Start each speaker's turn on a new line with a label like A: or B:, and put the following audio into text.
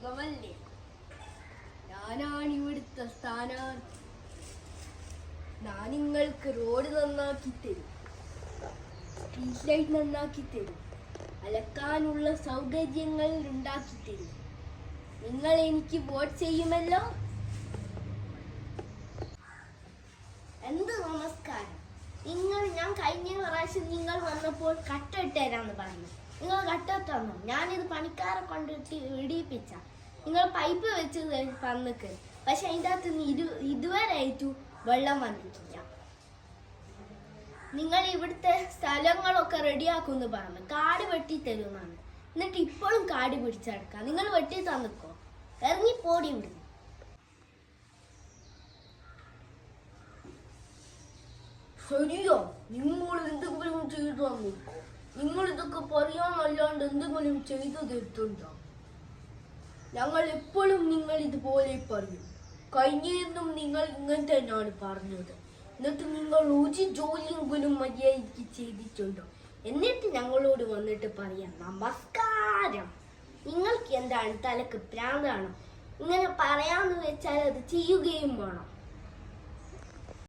A: സുഖമല്ലേ? ഞാനാണ് ഇവിടുത്തെ സ്ഥാനാർത്ഥി. ഞാൻ നിങ്ങൾക്ക് റോഡ് നന്നാക്കി തരും, സ്ട്രീറ്റ് ലൈറ്റ് നന്നാക്കി തരും, അലക്കാനുള്ള സൗകര്യങ്ങൾ ഉണ്ടാക്കി തരും. നിങ്ങൾ എനിക്ക് വോട്ട് ചെയ്യുമല്ലോ? എന്ത് നമസ്കാരം. ഞാൻ കഴിഞ്ഞ പ്രാവശ്യം നിങ്ങൾ വന്നപ്പോൾ കട്ട ഇട്ടുതരാന്ന് പറഞ്ഞു. നിങ്ങൾ കട്ട തന്നു. ഞാനിത് പണിക്കാരെ കൊണ്ടിട്ട് ഇടിയിപ്പിച്ച. നിങ്ങൾ പൈപ്പ് വെച്ച് തന്നിക്ക്, പക്ഷെ അതിൻ്റെ അകത്ത് നിന്ന് ഇതുവരെ ആയിട്ടു വെള്ളം വന്നിട്ടില്ല. നിങ്ങൾ ഇവിടുത്തെ സ്ഥലങ്ങളൊക്കെ റെഡിയാക്കുമെന്ന് പറഞ്ഞു, കാട് വെട്ടി തരുമെന്നാണ്. എന്നിട്ട് ഇപ്പോഴും കാട് പിടിച്ചെടുക്കാം. നിങ്ങൾ വെട്ടി തന്നിക്കോ, ഇറങ്ങിപ്പോടി ഇവിടുന്ന്. ശരിയോ? നിങ്ങൾ എന്തെങ്കിലും ചെയ്തു തന്നിക്കോ. നിങ്ങൾ ഇതൊക്കെ പറയാനല്ലാണ്ട് എന്തെങ്കിലും ചെയ്തു തരുത്തുണ്ടോ? ഞങ്ങൾ എപ്പോഴും നിങ്ങൾ ഇതുപോലെ പറയും. കഴിഞ്ഞെന്നും നിങ്ങൾ ഇങ്ങനെ തന്നെയാണ് പറഞ്ഞത്. എന്നിട്ട് നിങ്ങൾ ഒരു ജോലിയെങ്കിലും മര്യാദയ്ക്ക് ചെയ്തിട്ടുണ്ടോ? എന്നിട്ട് ഞങ്ങളോട് വന്നിട്ട് പറയാം നമസ്കാരം. നിങ്ങൾക്ക് എന്താണ്, തലക്ക് പ്രാന്താണോ? ഇങ്ങനെ പറയാന്ന് വെച്ചാൽ അത് ചെയ്യുകയും വേണം.